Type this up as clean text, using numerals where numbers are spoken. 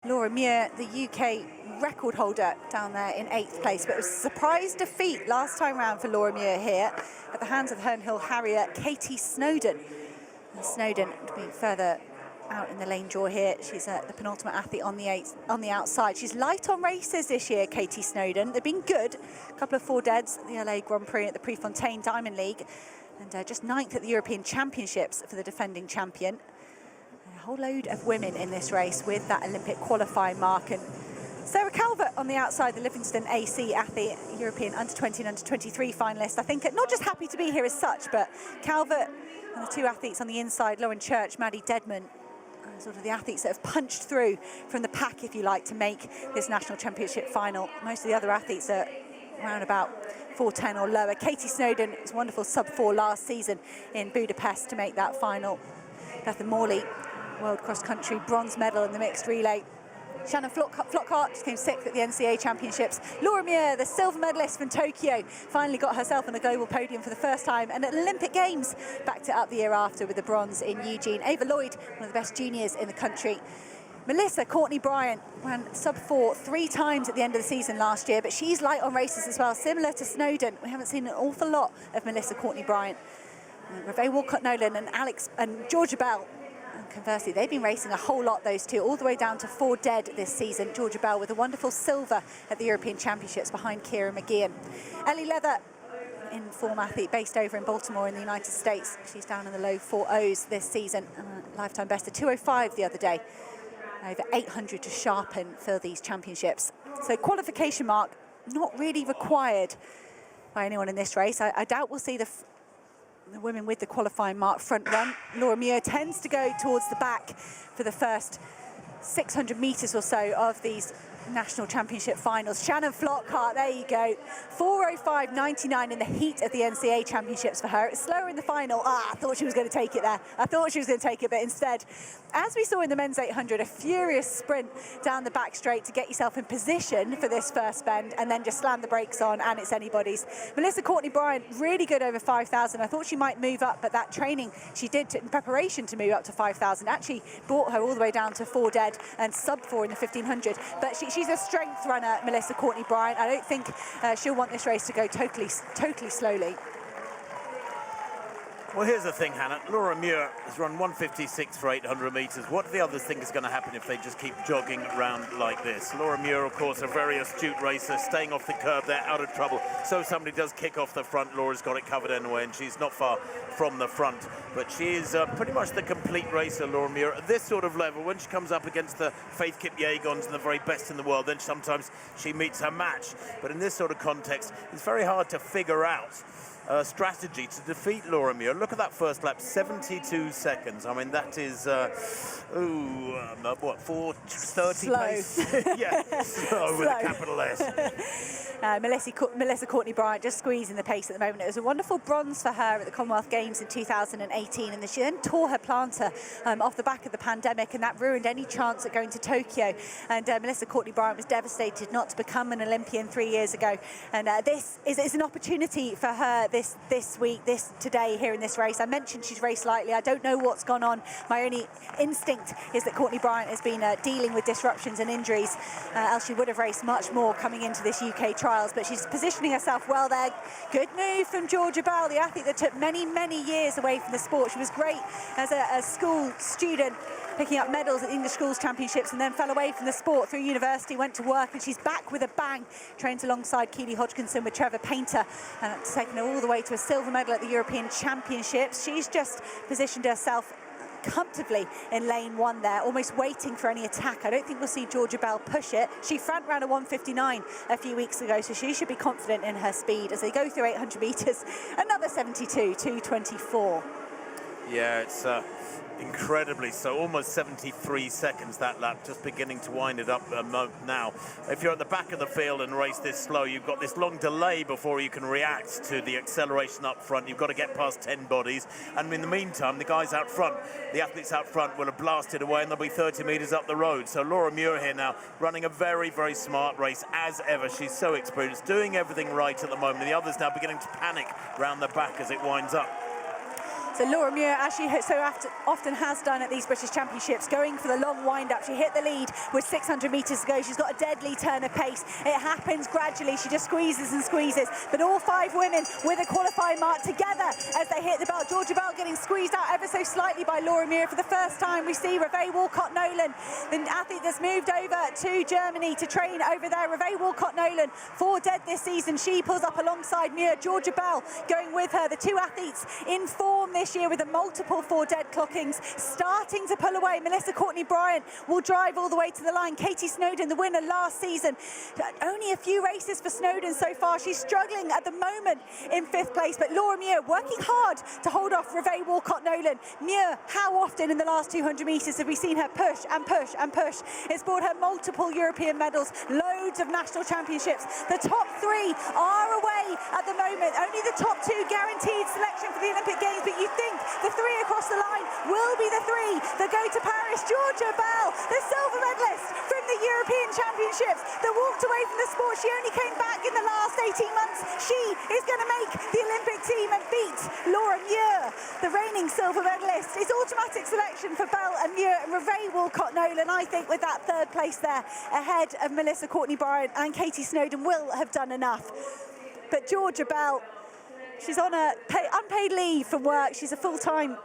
LauraMuir, the UK record holder, down there in 8th place, but it was a surprise defeat last time round for LauraMuir here at the hands of Hernhill Harrier Katie Snowdon. And Snowdon being further out in the lane draw here. She's the penultimate athlete on the outside. She's light on races this year, Katie Snowdon. They've been good. A couple of 4 deads at the LA Grand Prix at the Prefontaine Diamond League, and just 9th at the European Championships for the defending champion. A whole load of women in this race with that Olympic qualifying mark. And Sarah Calvert on the outside, the Livingston AC athlete, European under-20 and under-23 finalist. I think not just happy to be here as such, but Calvert and the 2 athletes on the inside, Lauren Church, Maddie Dedman, sort of the athletes that have punched through from the pack, if you like, to make this national championship final. Most of the other athletes are around about 4:10 or lower. Katie Snowdon was wonderful sub-4 last season in Budapest to make that final. Bethan Morley, world cross-country bronze medal in the mixed relay. Shannon Flockhart came 6th at the NCAA Championships. LauraMuir, the silver medalist from Tokyo, finally got herself on a global podium for the first time, and at Olympic Games backed it up the year after with the bronze in Eugene. Ava Lloyd, one of the best juniors in the country. Melissa Courtney Bryant ran sub-4 3 times at the end of the season last year, but she's light on races as well, similar to Snowdon. We haven't seen an awful lot of Melissa Courtney Bryant. Reve Walcott-Nolan and Georgia Bell. And conversely, they've been racing a whole lot, those two, all the way down to 4 dead this season. Georgia Bell with a wonderful silver at the European Championships behind Kira McGeehan. Ellie Leather, in-form athlete based over in Baltimore in the United States. She's down in the low 4.0s this season, and a lifetime best of 2:05 the other day. Over 800 to sharpen for these championships. So qualification mark not really required by anyone in this race. I doubt we'll see the women with the qualifying mark front run. LauraMuir tends to go towards the back for the first 600 metres or so of these national championship finals. Shannon Flockhart, there you go. 4:05.99 in the heat of the NCAA Championships for her. It's slower in the final. I thought she was going to take it there. I thought she was going to take it, but instead, as we saw in the men's 800, a furious sprint down the back straight to get yourself in position for this first bend, and then just slam the brakes on, and it's anybody's. Melissa Courtney Bryant, really good over 5,000. I thought she might move up, but that training she did in preparation to move up to 5,000 actually brought her all the way down to 4 dead and sub-4 in the 1,500. But she's a strength runner, Melissa Courtney Bryant. I don't think she'll want this race to go totally slowly. Well, here's the thing, Hannah. LauraMuir has run 1:56 for 800 metres. What do the others think is going to happen if they just keep jogging around like this? LauraMuir, of course, a very astute racer, staying off the curb there, out of trouble. So if somebody does kick off the front, Laura's got it covered anyway, and she's not far from the front. But she is pretty much the complete racer, LauraMuir. At this sort of level, when she comes up against the Faith Kipyegons and the very best in the world, then sometimes she meets her match. But in this sort of context, it's very hard to figure out strategy to defeat LauraMuir. Look at that first lap, 72 seconds. I mean, that is, what, 4:30 pace? Yeah, slow with a capital S. Melissa Courtney Bryant just squeezing the pace at the moment. It was a wonderful bronze for her at the Commonwealth Games in 2018, and she then tore her plantar off the back of the pandemic, and that ruined any chance at going to Tokyo. And Melissa Courtney Bryant was devastated not to become an Olympian 3 years ago. And this is an opportunity for her today here in this race. I mentioned she's raced lightly. I don't know what's gone on. My only instinct is that Courtney Bryant has been dealing with disruptions and injuries, else she would have raced much more coming into this UK trials, but she's positioning herself well there. Good move from Georgia Bell, the athlete that took many, many years away from the sport. She was great as a school student, picking up medals at the English Schools Championships, and then fell away from the sport through university, went to work, and she's back with a bang. Trains alongside Keely Hodgkinson with Trevor Painter, and that's taken her all the way to a silver medal at the European Championships. She's just positioned herself comfortably in lane 1 there, almost waiting for any attack. I don't think we'll see Georgia Bell push it. She front ran a 1:59 a few weeks ago, so she should be confident in her speed as they go through 800 metres. Another 72, 2:24. Yeah, it's incredibly so, almost 73 seconds that lap, just beginning to wind it up now. If you're at the back of the field and race this slow, you've got this long delay before you can react to the acceleration up front. You've got to get past 10 bodies, and in the meantime, the guys out front, the athletes out front will have blasted away, and they'll be 30 metres up the road. So LauraMuir here now, running a very, very smart race as ever. She's so experienced, doing everything right at the moment. The others now beginning to panic round the back as it winds up. So LauraMuir, as she so often has done at these British Championships, going for the long wind-up. She hit the lead with 600 metres to go. She's got a deadly turn of pace. It happens gradually. She just squeezes and squeezes. But all 5 women with a qualifying mark together as they hit the belt. Georgia Bell getting squeezed out ever so slightly by LauraMuir. For the first time, we see Reve Walcott-Nolan, the athlete that's moved over to Germany to train over there. Reve Walcott-Nolan, 4 dead this season. She pulls up alongside Muir. Georgia Bell going with her. The 2 athletes in form this year with the multiple 4 dead clockings, starting to pull away. Melissa Courtney-Bryant will drive all the way to the line. Katie Snowdon, the winner last season. Only a few races for Snowdon so far. She's struggling at the moment in 5th place, but LauraMuir working hard to hold off Reve Walcott-Nolan. Muir, how often in the last 200 metres have we seen her push and push and push? It's brought her multiple European medals, loads of national championships. The top 3 are away at the moment. Only the top 2 guaranteed selection for the Olympic Games, but you think the 3 across the line will be the 3 that go to Paris. Georgia Bell, the silver medalist from the European Championships, that walked away from the sport. She only came back in the last 18 months. She is going to make the Olympic team and beat LauraMuir, the reigning silver medalist. It's automatic selection for Bell and Muir, and Reve Walcott-Nolan, I think, with that 3rd place there, ahead of Melissa Courtney-Bryant and Katie Snowdon, will have done enough. But Georgia Bell, she's on a unpaid leave from work. She's a full-time